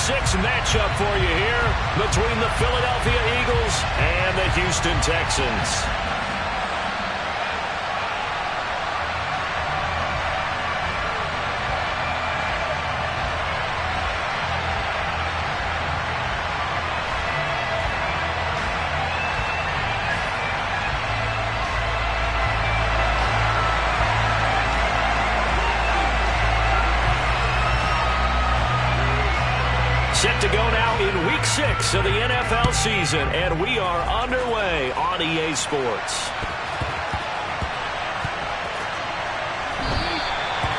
6 matchup for you here between the Philadelphia Eagles and the Houston Texans. Set to go now in Week 6 of the NFL season, and we are underway on EA Sports.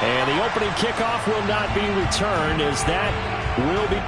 And the opening kickoff will not be returned, as that will be...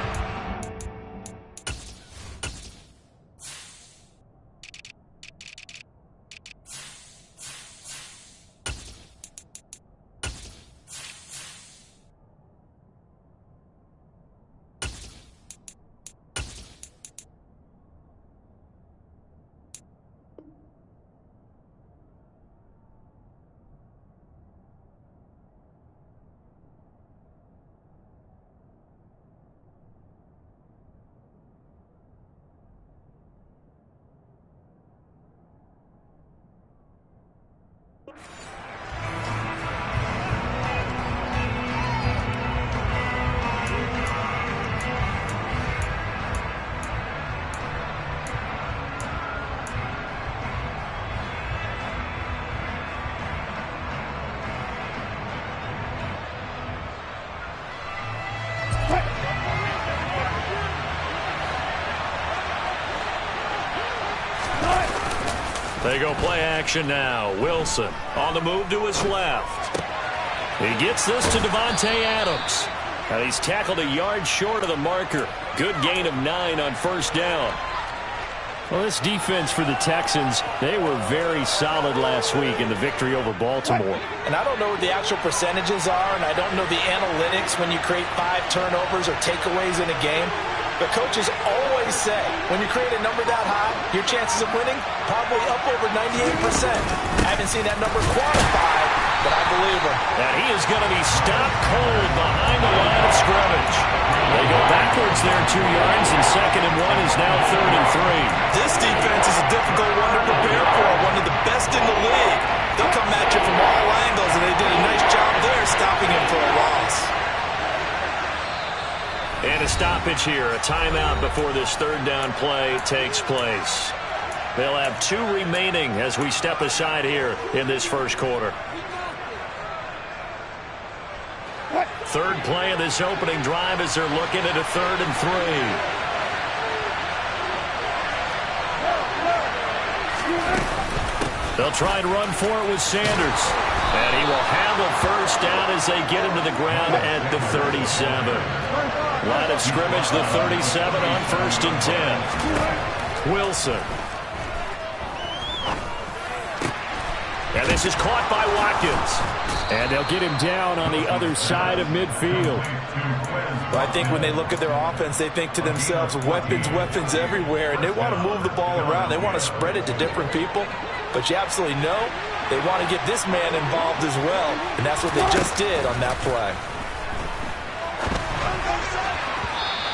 They go play action now. Wilson on the move to his left. He gets this to Davante Adams. And he's tackled a yard short of the marker. Good gain of 9 on first down. Well, this defense for the Texans, they were very solid last week in the victory over Baltimore. And I don't know what the actual percentages are, and I don't know the analytics when you create 5 turnovers or takeaways in a game. But coaches always say, when you create a number that high, your chances of winning probably up over 98%. I haven't seen that number quantified, but I believe him. And he is going to be stopped cold behind the line of scrimmage. They go backwards there 2 yards, and 2nd and 1 is now 3rd and 3. This defense is a difficult one to prepare for, one of the best in the league. They'll come at you from all angles, and they did a nice job there stopping him for a loss. And a stoppage here, a timeout before this 3rd down play takes place. They'll have 2 remaining as we step aside here in this first quarter. 3rd play of this opening drive as they're looking at a 3rd and 3. They'll try and run for it with Sanders. And he will have a first down as they get him to the ground at the 37. Line of scrimmage, the 37 on 1st and 10. Wilson. And this is caught by Watkins. And they'll get him down on the other side of midfield. Well, I think when they look at their offense, they think to themselves, weapons, weapons everywhere. And they want to move the ball around. They want to spread it to different people. But you absolutely know they want to get this man involved as well. And that's what they just did on that play.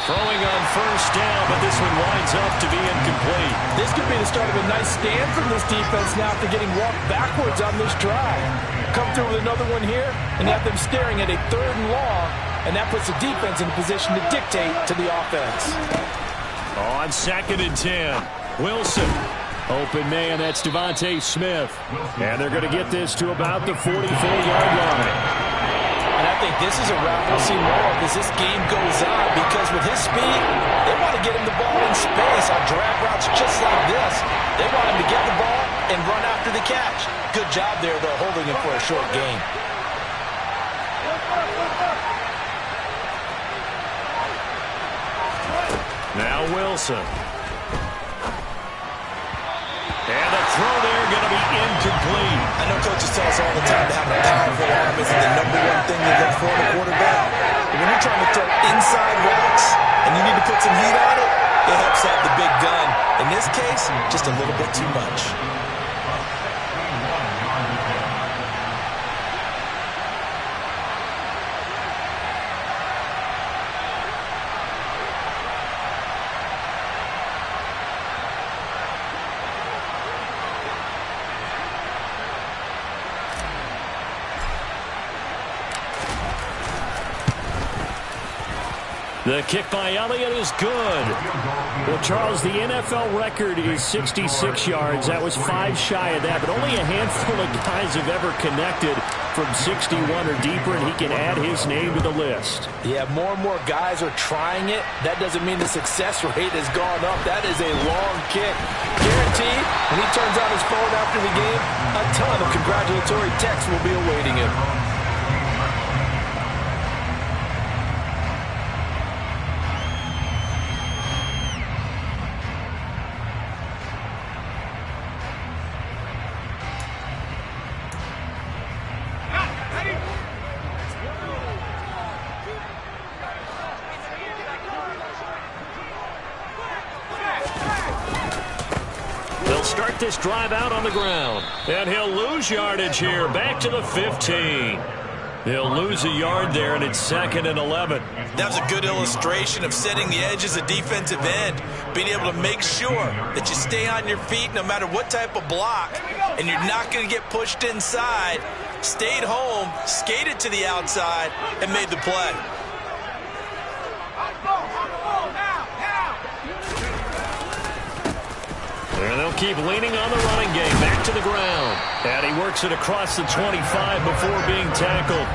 Throwing on first down, but this one winds up to be incomplete. This could be the start of a nice stand from this defense now after getting walked backwards on this drive. Come through with another one here, and you have them staring at a 3rd and long, and that puts the defense in a position to dictate to the offense. On 2nd and 10, Wilson. Open man, that's Devontae Smith. And they're going to get this to about the 44-yard line. And I think this is a route we'll see more of as this game goes on, because with his speed, they want to get him the ball in space on drag routes just like this. They want him to get the ball and run after the catch. Good job there, though, holding him for a short gain. Now Wilson. And the throw there going to be incomplete. I know coaches tell us all the time that having a powerful arm isn't the #1 thing you look for in a quarterback. But when you're trying to throw inside routes and you need to put some heat on it, it helps have the big gun. In this case, just a little bit too much. The kick by Elliott is good. Well, Charles, the NFL record is 66 yards. That was 5 shy of that, but only a handful of guys have ever connected from 61 or deeper, and he can add his name to the list. Yeah, more and more guys are trying it. That doesn't mean the success rate has gone up. That is a long kick. Guaranteed, when he turns on his phone after the game, a ton of congratulatory texts will be awaiting him. Start this drive out on the ground. And he'll lose yardage here. Back to the 15. He'll lose a yard there, and it's 2nd and 11. That was a good illustration of setting the edge as a defensive end, being able to make sure that you stay on your feet no matter what type of block, and you're not going to get pushed inside. Stayed home, skated to the outside, and made the play. And they'll keep leaning on the running game. Back to the ground. And he works it across the 25 before being tackled.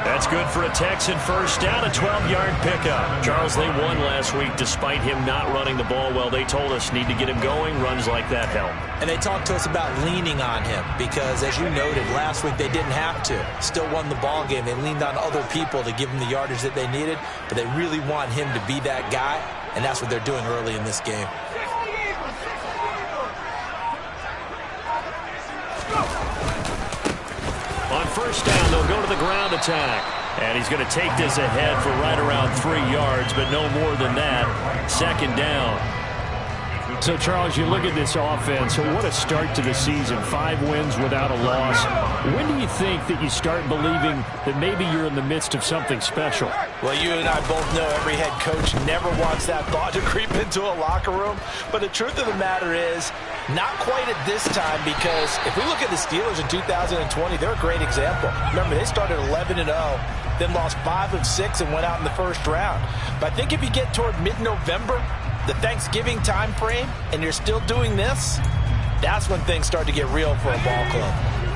That's good for a Texan first down, a 12-yard pickup. Charles, they won last week despite him not running the ball well. They told us need to get him going. Runs like that help. And they talked to us about leaning on him because, as you noted, last week they didn't have to. Still won the ball game. They leaned on other people to give him the yardage that they needed, but they really want him to be that guy, and that's what they're doing early in this game. On first down, they'll go to the ground attack. And he's going to take this ahead for right around 3 yards, but no more than that. 2nd down. So, Charles, you look at this offense. So what a start to the season. 5 wins without a loss. When do you think that you start believing that maybe you're in the midst of something special? Well, you and I both know every head coach never wants that thought to creep into a locker room. But the truth of the matter is, not quite at this time, because if we look at the Steelers in 2020, they're a great example. Remember, they started 11-0, then lost 5 of 6 and went out in the first round. But I think if you get toward mid-November, the Thanksgiving time frame, and you're still doing this, that's when things start to get real for a ball club.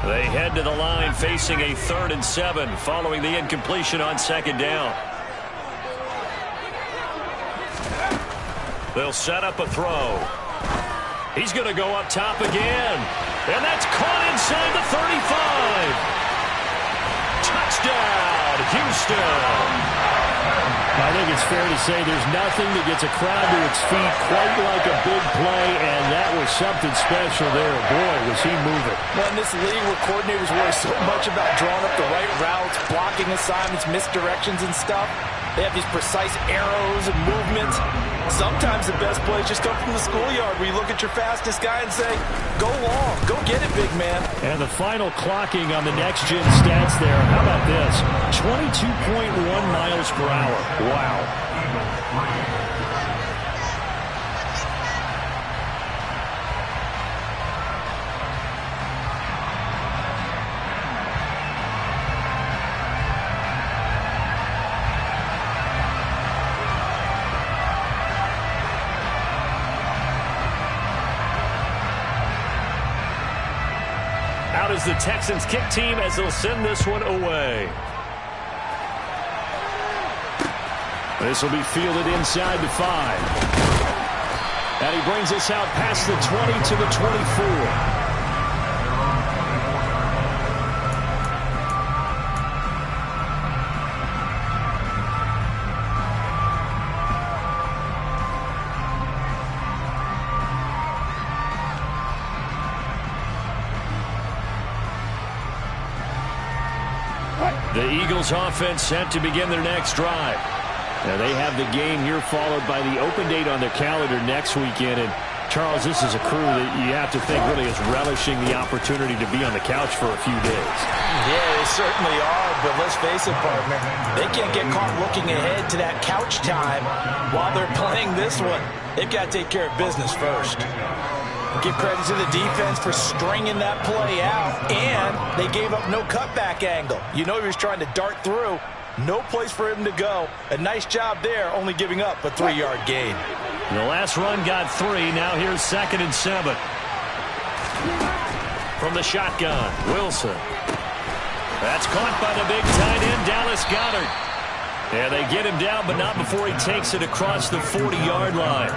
They head to the line facing a 3rd and 7 following the incompletion on 2nd down. They'll set up a throw. He's going to go up top again. And that's caught inside the 35. Touchdown, Houston. I think it's fair to say there's nothing that gets a crowd to its feet quite like a big play, and that was something special there. Boy, was he moving. Well, in this league where coordinators worry so much about drawing up the right routes, blocking assignments, misdirections and stuff, they have these precise arrows and movements. Sometimes the best plays just come from the schoolyard where you look at your fastest guy and say, go long, go get it, big man. And the final clocking on the next-gen stats there. How about this? 22.1 miles per hour. Wow. Out is the Texans kick team as they'll send this one away. This will be fielded inside the 5. And he brings us out past the 20 to the 24. The Eagles offense set to begin their next drive. Now they have the game here followed by the open date on their calendar next weekend. And Charles, this is a crew that you have to think really is relishing the opportunity to be on the couch for a few days. Yeah, they certainly are, but let's face it, partner. They can't get caught looking ahead to that couch time while they're playing this one. They've got to take care of business first. Give credit to the defense for stringing that play out, and they gave up no cutback angle. You know he was trying to dart through. No place for him to go. A nice job there, only giving up a 3-yard gain. The last run got 3. Now here's 2nd and 7. From the shotgun, Wilson. That's caught by the big tight end, Dallas Goedert. Yeah, they get him down, but not before he takes it across the 40-yard line.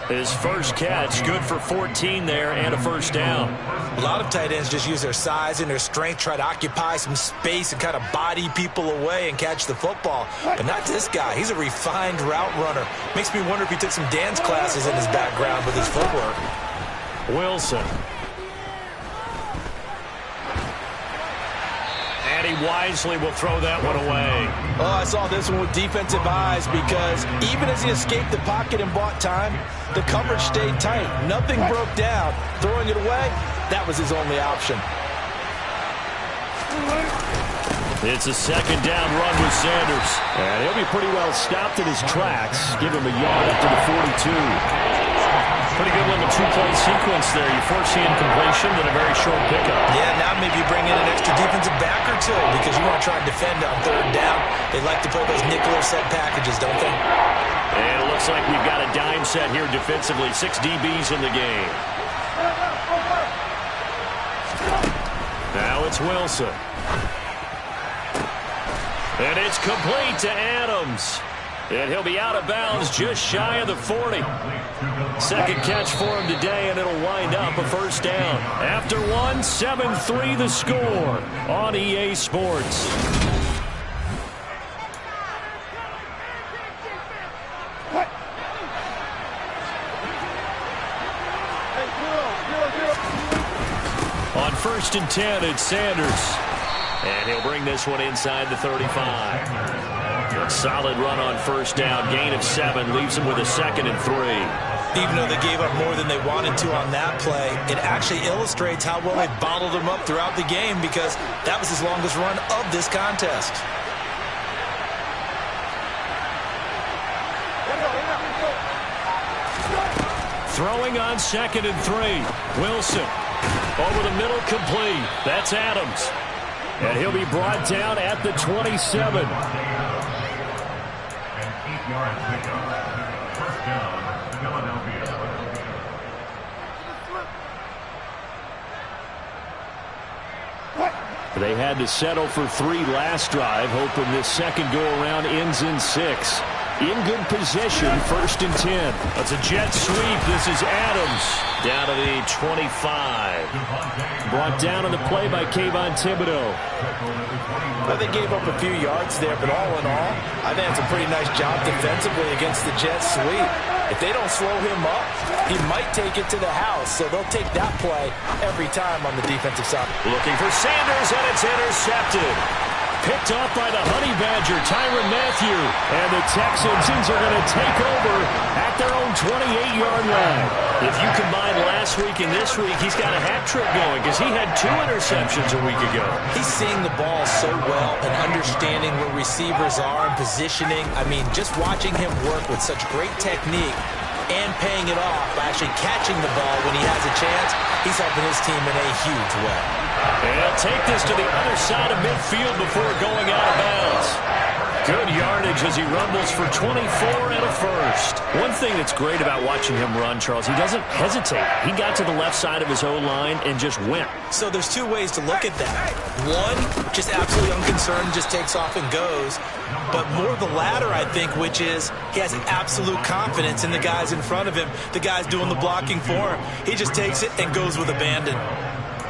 His first catch, good for 14 there and a first down. A lot of tight ends just use their size and their strength, try to occupy some space and kind of body people away and catch the football. But not this guy. He's a refined route runner. Makes me wonder if he took some dance classes in his background with his footwork. Wilson. And he wisely will throw that one away. Oh, I saw this one with defensive eyes because even as he escaped the pocket and bought time, the coverage stayed tight. Nothing broke down. Throwing it away, that was his only option. It's a 2nd down run with Sanders. And he'll be pretty well stopped in his tracks. Give him a yard up to the 42. Pretty good little 2-point sequence there. You force the incompletion, then a very short pickup. Yeah, now maybe you bring in an extra defensive back or two because you want to try and defend on 3rd down. They like to play those nickel or set packages, don't they? And it looks like we've got a dime set here defensively. 6 DBs in the game. Now it's Wilson. And it's complete to Adams. And he'll be out of bounds just shy of the 40. 2nd catch for him today, and it'll wind up a first down. After 1, 7-3 the score on EA Sports. On 1st and 10, it's Sanders. And he'll bring this one inside the 35. A solid run on 1st down. Gain of 7 leaves him with a 2nd and 3. Even though they gave up more than they wanted to on that play, it actually illustrates how well they bottled him up throughout the game because that was his longest run of this contest. Throwing on 2nd and 3. Wilson over the middle, complete. That's Adams. And he'll be brought down at the 27. They had to settle for 3 last drive, hoping this second go-around ends in 6. In good position, 1st and 10. That's a jet sweep. This is Adams down to the 25. Brought down on the play by Kayvon Thibodeau. Well, they gave up a few yards there, but all in all, I think it's a pretty nice job defensively against the jet sweep. If they don't slow him up, he might take it to the house, so they'll take that play every time on the defensive side. Looking for Sanders, and it's intercepted. Picked off by the Honey Badger, Tyrann Mathieu. And the Texans are going to take over at their own 28-yard line. If you combine last week and this week, he's got a hat trick going because he had 2 interceptions a week ago. He's seeing the ball so well and understanding where receivers are and positioning. I mean, just watching him work with such great technique and paying it off by actually catching the ball when he has a chance, he's helping his team in a huge way. And he'll take this to the other side of midfield before going out of bounds. Good yardage as he rumbles for 24 and a first. One thing that's great about watching him run, Charles, he doesn't hesitate. He got to the left side of his O-line and just went. So there's 2 ways to look at that. One, just absolutely unconcerned, just takes off and goes. But more the latter, I think, which is he has absolute confidence in the guys in front of him, the guys doing the blocking for him. He just takes it and goes with abandon.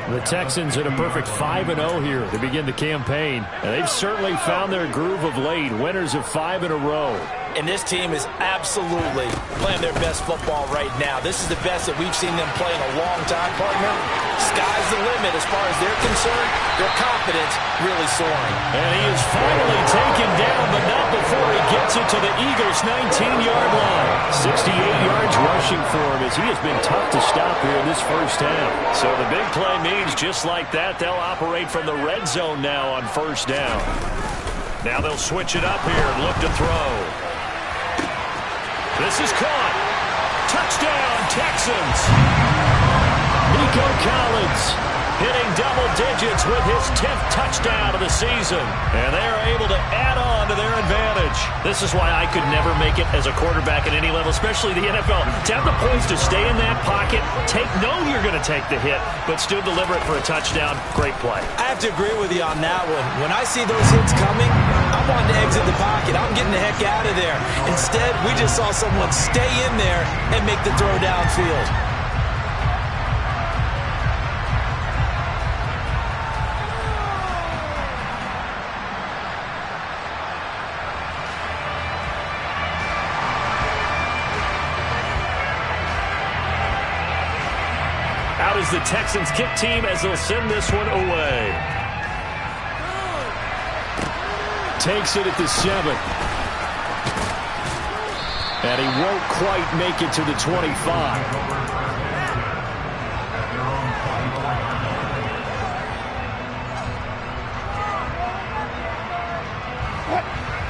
The Texans at a perfect 5-0 here to begin the campaign. And they've certainly found their groove of late. Winners of 5 in a row. And this team is absolutely playing their best football right now. This is the best that we've seen them play in a long time, partner. Sky's the limit as far as they're concerned. Their confidence really soaring. And he is finally taken down, but not before he gets it to the Eagles' 19-yard line. 68 yards rushing for him as he has been tough to stop here in this first half. So the big play means just like that, they'll operate from the red zone now on 1st down. Now they'll switch it up here and look to throw. This is caught. Touchdown, Texans. Nico Collins hitting double digits with his 10th touchdown of the season. And they are able to add on to their advantage. This is why I could never make it as a quarterback at any level, especially the NFL. To have the poise to stay in that pocket, know you're going to take the hit, but still deliver it for a touchdown. Great play. I have to agree with you on that one. When I see those hits coming, I'm wanting to exit the pocket. I'm getting the heck out of there. Instead, we just saw someone stay in there and make the throw downfield. Out is the Texans kick team as they'll send this one away. Takes it at the 7. And he won't quite make it to the 25.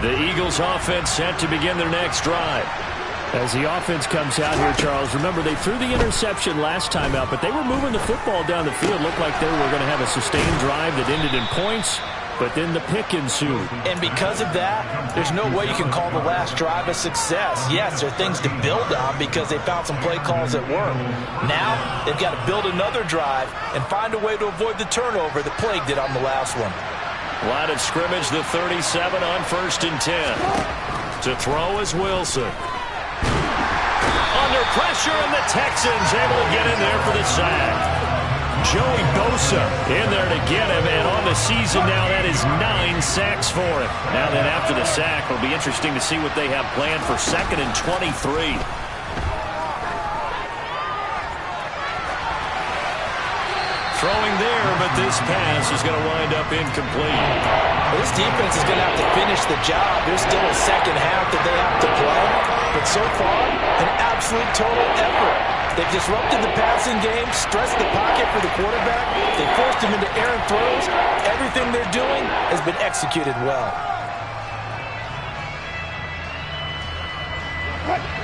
The Eagles offense set to begin their next drive. As the offense comes out here, Charles, remember they threw the interception last time out, but they were moving the football down the field. Looked like they were going to have a sustained drive that ended in points, but then the pick ensued. And because of that, there's no way you can call the last drive a success. Yes, there are things to build on because they found some play calls that work. Now, they've got to build another drive and find a way to avoid the turnover that plagued it on the last one. Line of scrimmage, the 37 on 1st and 10. To throw is Wilson. Under pressure, and the Texans able to get in there for the sack. Joey Bosa in there to get him, and on the season now, that is 9 sacks for him. Now then, after the sack, it'll be interesting to see what they have planned for 2nd and 23. Throwing there, but this pass is going to wind up incomplete. This defense is going to have to finish the job. There's still a second half that they have to play. But so far, an absolute total effort. They've disrupted the passing game, stressed the pocket for the quarterback. They forced him into errant throws. Everything they're doing has been executed well.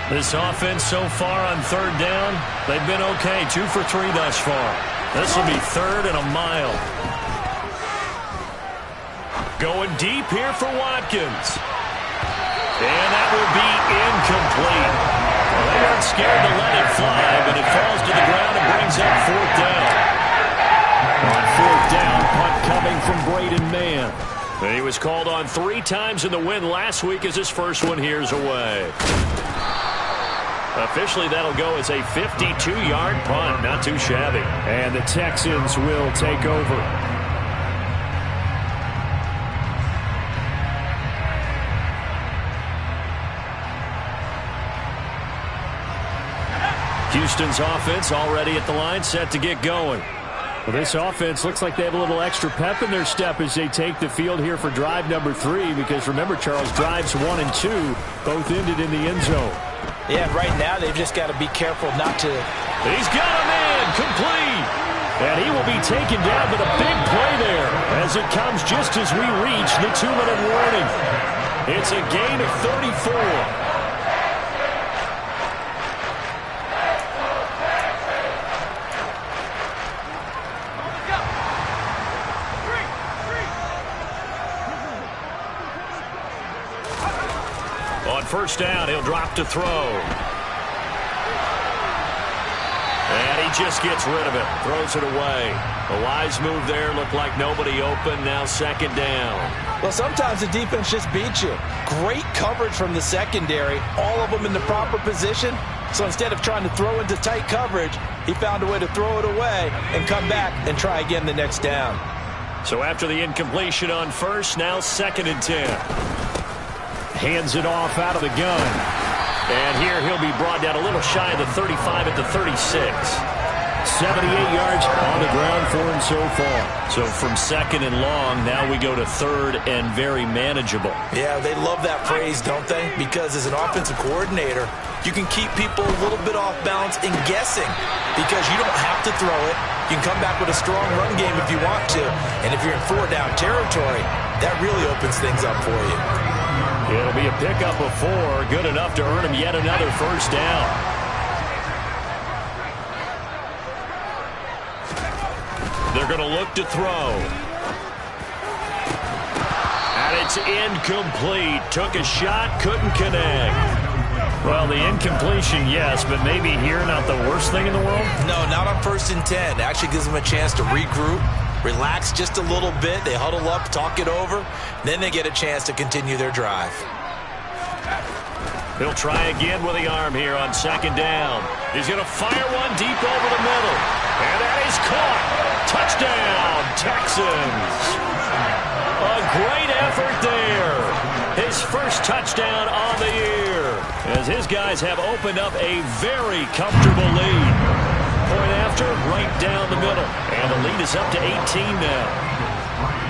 This offense so far on 3rd down, they've been okay. 2 for 3 thus far. This will be 3rd and a mile. Going deep here for Watkins. And that will be incomplete. Well, they aren't scared to let it fly, but it falls to the ground and brings up 4th down. On 4th down, punt coming from Braden Mann. And he was called on 3 times in the win last week as his first one here's away. Officially, that'll go as a 52-yard punt. Not too shabby. And the Texans will take over. Houston's offense already at the line, set to get going. Well, this offense looks like they have a little extra pep in their step as they take the field here for drive number 3, because remember, Charles, drives 1 and 2 both ended in the end zone. Yeah, right now they've just got to be careful not to... He's got a man complete. And he will be taken down, but a big play there as it comes just as we reach the 2-minute warning. It's a gain of 34. On 1st down, he'll drop to throw. And he just gets rid of it. Throws it away. A wise move there. Looked like nobody open. Now 2nd down. Well, sometimes the defense just beats you. Great coverage from the secondary. All of them in the proper position. So instead of trying to throw into tight coverage, he found a way to throw it away and come back and try again the next down. So after the incompletion on 1st, now 2nd and 10. Hands it off out of the gun. And here he'll be brought down a little shy of the 35 at the 36. 78 yards on the ground for him so far. So from 2nd and long, now we go to 3rd and very manageable. Yeah, they love that phrase, don't they? Because as an offensive coordinator, you can keep people a little bit off balance and guessing because you don't have to throw it. You can come back with a strong run game if you want to. And if you're in 4-down territory, that really opens things up for you. It'll be a pickup of 4, good enough to earn him yet another 1st down. They're They're going to look to throw. And it's incomplete. Took a shot, couldn't connect. Well, the incompletion, yes, but maybe here not the worst thing in the world? No, not on 1st and 10. Actually gives them a chance to regroup, relax just a little bit. They huddle up, talk it over. Then they get a chance to continue their drive. He'll try again with the arm here on 2nd down. He's going to fire one deep over the middle. And that is caught. Touchdown, Texans. A great effort there. His first touchdown on the year, as his guys have opened up a very comfortable lead. Point after, right down the middle. And the lead is up to 18 now.